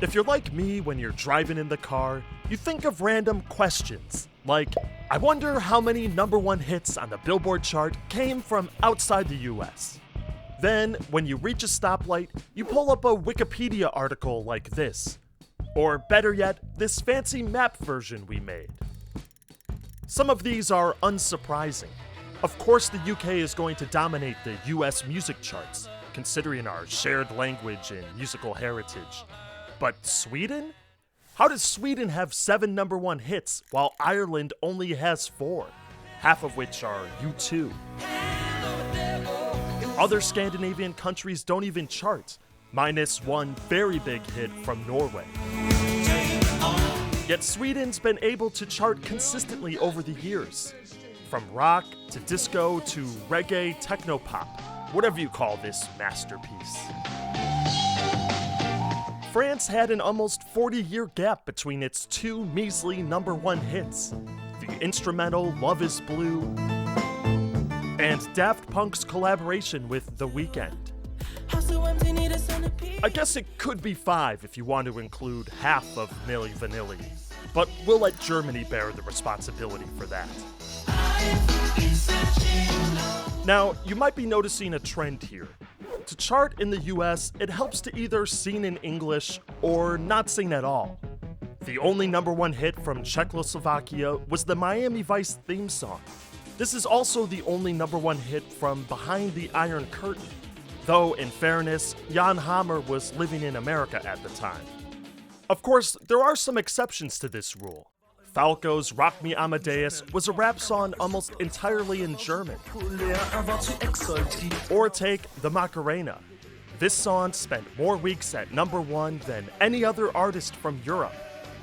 If you're like me when you're driving in the car, you think of random questions, like, I wonder how many #1 hits on the Billboard chart came from outside the US. Then, when you reach a stoplight, you pull up a Wikipedia article like this. Or better yet, this fancy map version we made. Some of these are unsurprising. Of course the UK is going to dominate the US music charts, considering our shared language and musical heritage. But Sweden? How does Sweden have 7 #1 hits while Ireland only has 4, half of which are U2? Other Scandinavian countries don't even chart, minus one very big hit from Norway. Yet Sweden's been able to chart consistently over the years, from rock to disco to reggae techno-pop, whatever you call this masterpiece. France had an almost 40-year gap between its 2 measly #1 hits, the instrumental Love Is Blue and Daft Punk's collaboration with The Weeknd. I guess it could be 5 if you want to include half of Milli Vanilli, but we'll let Germany bear the responsibility for that. Now, you might be noticing a trend here. To chart in the US, it helps to either sing in English or not sing at all. The only #1 hit from Czechoslovakia was the Miami Vice theme song. This is also the only #1 hit from Behind the Iron Curtain, though in fairness, Jan Hammer was living in America at the time. Of course, there are some exceptions to this rule. Falco's Rock Me Amadeus was a rap song almost entirely in German. Or take The Macarena. This song spent more weeks at #1 than any other artist from Europe.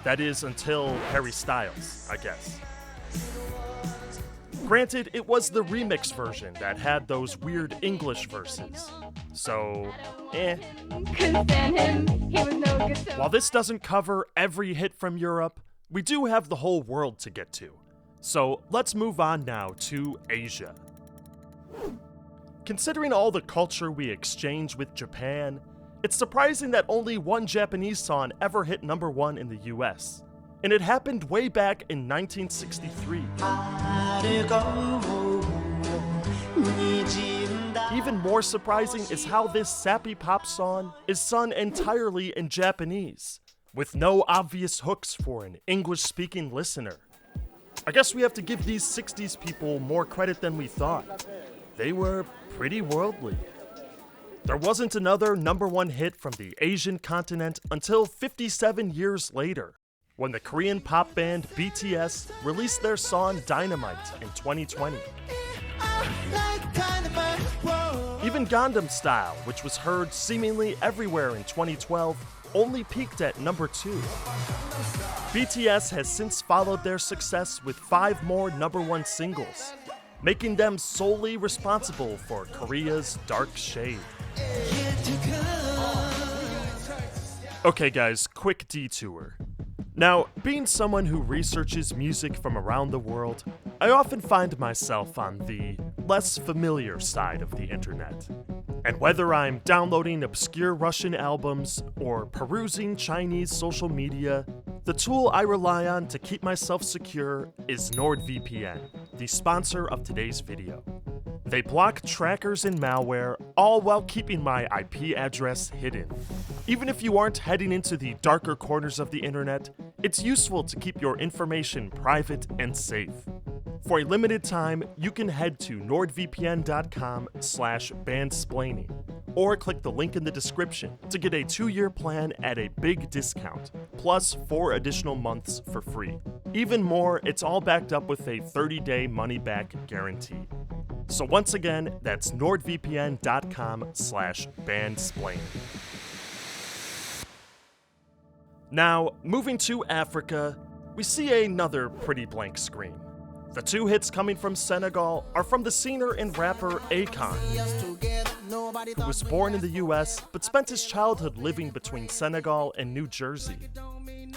That is, until Harry Styles, I guess. Granted, it was the remix version that had those weird English verses. So, While this doesn't cover every hit from Europe, we do have the whole world to get to. So let's move on now to Asia. Considering all the culture we exchange with Japan, it's surprising that only one Japanese song ever hit #1 in the US. And it happened way back in 1963. Even more surprising is how this sappy pop song is sung entirely in Japanese, with no obvious hooks for an English-speaking listener. I guess we have to give these 60s people more credit than we thought. They were pretty worldly. There wasn't another #1 hit from the Asian continent until 57 years later, when the Korean pop band BTS released their song Dynamite in 2020. Even Gangnam Style, which was heard seemingly everywhere in 2012, only peaked at #2. BTS has since followed their success with 5 more #1 singles, making them solely responsible for Korea's dark shade. Okay guys, quick detour. Now, being someone who researches music from around the world, I often find myself on the less familiar side of the internet. And whether I'm downloading obscure Russian albums or perusing Chinese social media, the tool I rely on to keep myself secure is NordVPN, the sponsor of today's video. They block trackers and malware, all while keeping my IP address hidden. Even if you aren't heading into the darker corners of the internet, it's useful to keep your information private and safe. For a limited time, you can head to nordvpn.com/bandsplaining, or click the link in the description to get a 2-year plan at a big discount, plus 4 additional months for free. Even more, it's all backed up with a 30-day money-back guarantee. So once again, that's nordvpn.com/bandsplaining. Now, moving to Africa, we see another pretty blank screen. The 2 hits coming from Senegal are from the singer and rapper Akon, who was born in the US but spent his childhood living between Senegal and New Jersey.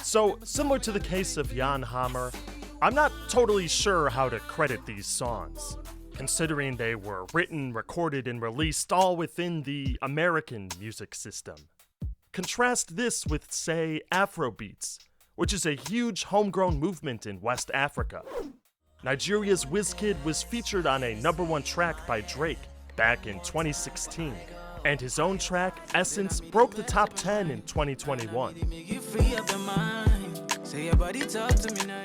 So, similar to the case of Jan Hammer, I'm not totally sure how to credit these songs, considering they were written, recorded, and released all within the American music system. contrast this with, say, Afrobeats, which is a huge homegrown movement in West Africa. Nigeria's Wizkid was featured on a #1 track by Drake back in 2016, and his own track, Essence, broke the top 10 in 2021.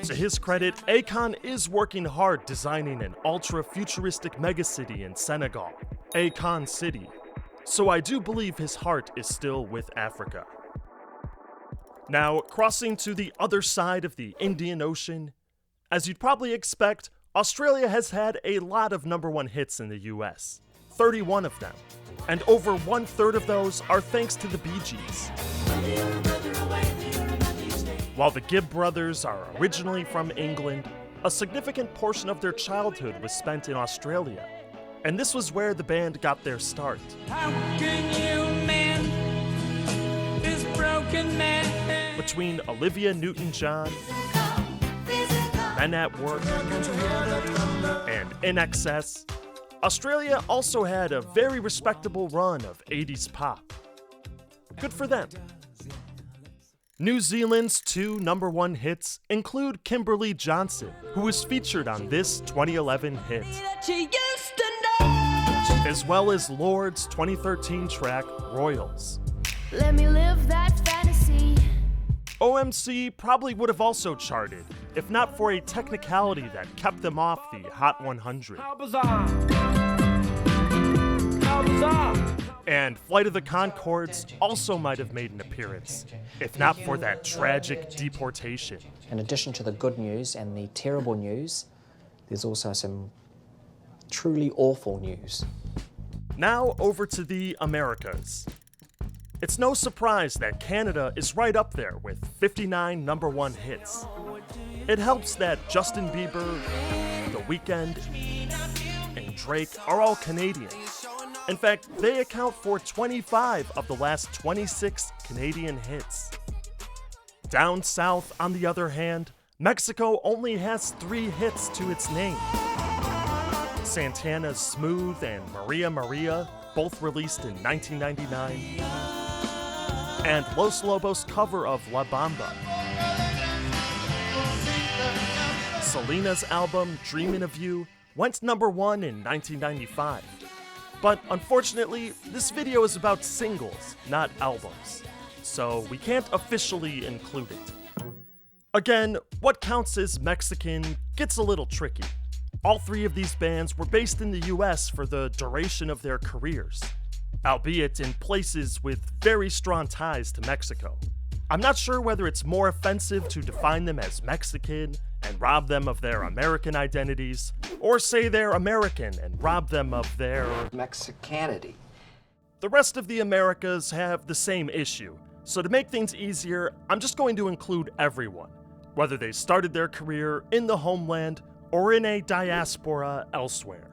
To his credit, Akon is working hard designing an ultra-futuristic megacity in Senegal, Akon City, so I do believe his heart is still with Africa. Now, crossing to the other side of the Indian Ocean, as you'd probably expect, Australia has had a lot of #1 hits in the US, 31 of them, and over 1/3 of those are thanks to the Bee Gees. While the Gibb brothers are originally from England, a significant portion of their childhood was spent in Australia, and this was where the band got their start. How can you mend this broken man? Between Olivia Newton-John, Men at Work, and INXS, Australia also had a very respectable run of 80s pop. Good for them. New Zealand's 2 #1 hits include Kimberly Johnson, who was featured on this 2011 hit, as well as Lord's 2013 track, Royals. Let me live that fantasy. OMC probably would have also charted, if not for a technicality that kept them off the Hot 100. How bizarre. How bizarre. And Flight of the Conchords also might have made an appearance, if not for that tragic deportation. In addition to the good news and the terrible news, there's also some truly awful news. Now over to the Americas. It's no surprise that Canada is right up there with 59 #1 hits. It helps that Justin Bieber, The Weeknd, and Drake are all Canadian. In fact, they account for 25 of the last 26 Canadian hits. Down south, on the other hand, Mexico only has 3 hits to its name. Santana's Smooth and Maria Maria, both released in 1999, and Los Lobos' cover of La Bamba. Selena's album, Dreamin' of You, went #1 in 1995. But unfortunately, this video is about singles, not albums, so we can't officially include it. Again, what counts as Mexican gets a little tricky. All 3 of these bands were based in the US for the duration of their careers, albeit in places with very strong ties to Mexico. I'm not sure whether it's more offensive to define them as Mexican and rob them of their American identities, or say they're American and rob them of their Mexicanity. The rest of the Americas have the same issue, so to make things easier, I'm just going to include everyone, whether they started their career in the homeland or in a diaspora elsewhere.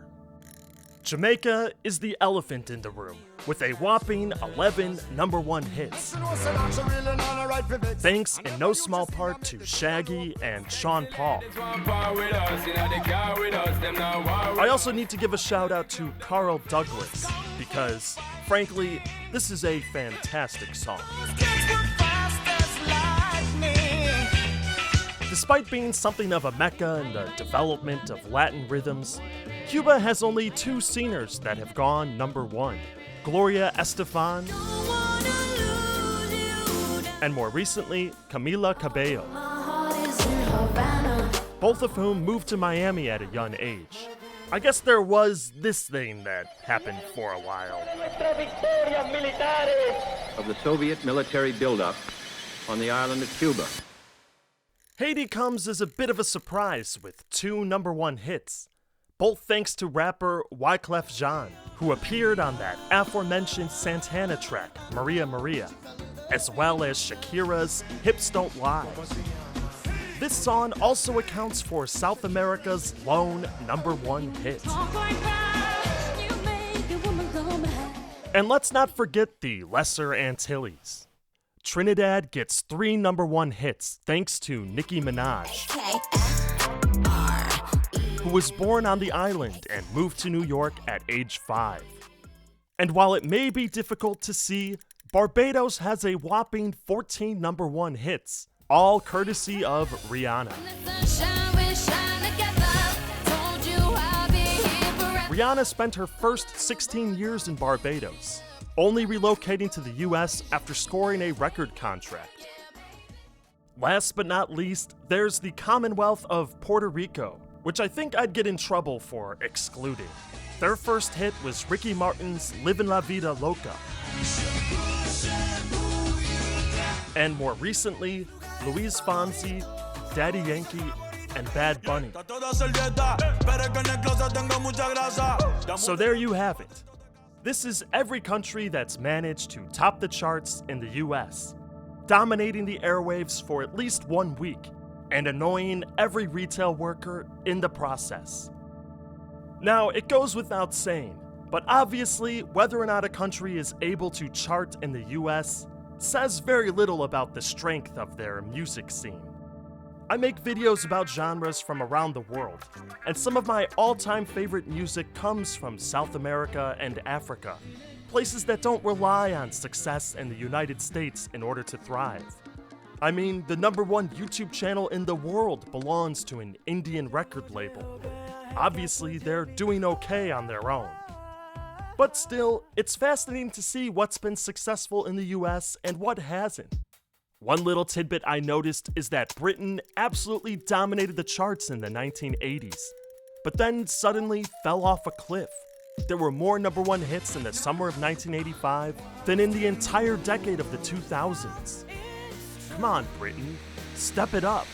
Jamaica is the elephant in the room, with a whopping 11 #1 hits, thanks in no small part to Shaggy and Sean Paul. I also need to give a shout out to Carl Douglas, because, frankly, this is a fantastic song. Despite being something of a mecca in the development of Latin rhythms, Cuba has only 2 singers that have gone #1, Gloria Estefan, and more recently, Camila Cabello, both of whom moved to Miami at a young age. I guess there was this thing that happened for a while. Of the Soviet military buildup on the island of Cuba. Haiti comes as a bit of a surprise with 2 #1 hits, both thanks to rapper Wyclef Jean, who appeared on that aforementioned Santana track, Maria Maria, as well as Shakira's Hips Don't Lie. This song also accounts for South America's lone #1 hit. And let's not forget the Lesser Antilles. Trinidad gets 3 #1 hits thanks to Nicki Minaj, who was born on the island and moved to New York at age 5. And while it may be difficult to see, Barbados has a whopping 14 #1 hits, all courtesy of Rihanna. Rihanna spent her first 16 years in Barbados, only relocating to the US after scoring a record contract. Last but not least, there's the Commonwealth of Puerto Rico, which I think I'd get in trouble for excluding. Their first hit was Ricky Martin's Livin' La Vida Loca. And more recently, Luis Fonsi, Daddy Yankee, and Bad Bunny. So there you have it. This is every country that's managed to top the charts in the US, dominating the airwaves for at least 1 week, and annoying every retail worker in the process. Now, it goes without saying, but obviously, whether or not a country is able to chart in the US says very little about the strength of their music scene. I make videos about genres from around the world, and some of my all-time favorite music comes from South America and Africa, places that don't rely on success in the United States in order to thrive. I mean, the #1 YouTube channel in the world belongs to an Indian record label. Obviously, they're doing okay on their own. But still, it's fascinating to see what's been successful in the US and what hasn't. One little tidbit I noticed is that Britain absolutely dominated the charts in the 1980s, but then suddenly fell off a cliff. There were more #1 hits in the summer of 1985 than in the entire decade of the 2000s. Come on, Britain, step it up.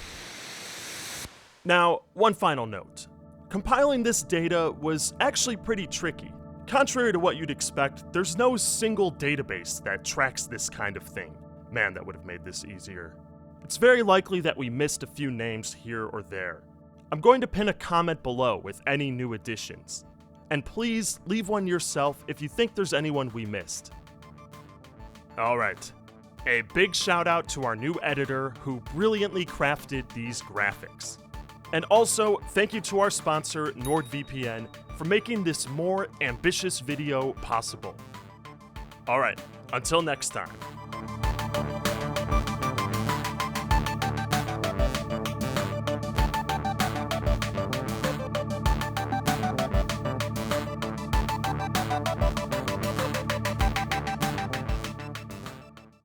Now, one final note. Compiling this data was actually pretty tricky. Contrary to what you'd expect, there's no single database that tracks this kind of thing. Man, that would have made this easier. It's very likely that we missed a few names here or there. I'm going to pin a comment below with any new additions. And please leave one yourself if you think there's anyone we missed. Alright, a big shout out to our new editor who brilliantly crafted these graphics. And also, thank you to our sponsor, NordVPN, for making this more ambitious video possible. Alright, until next time.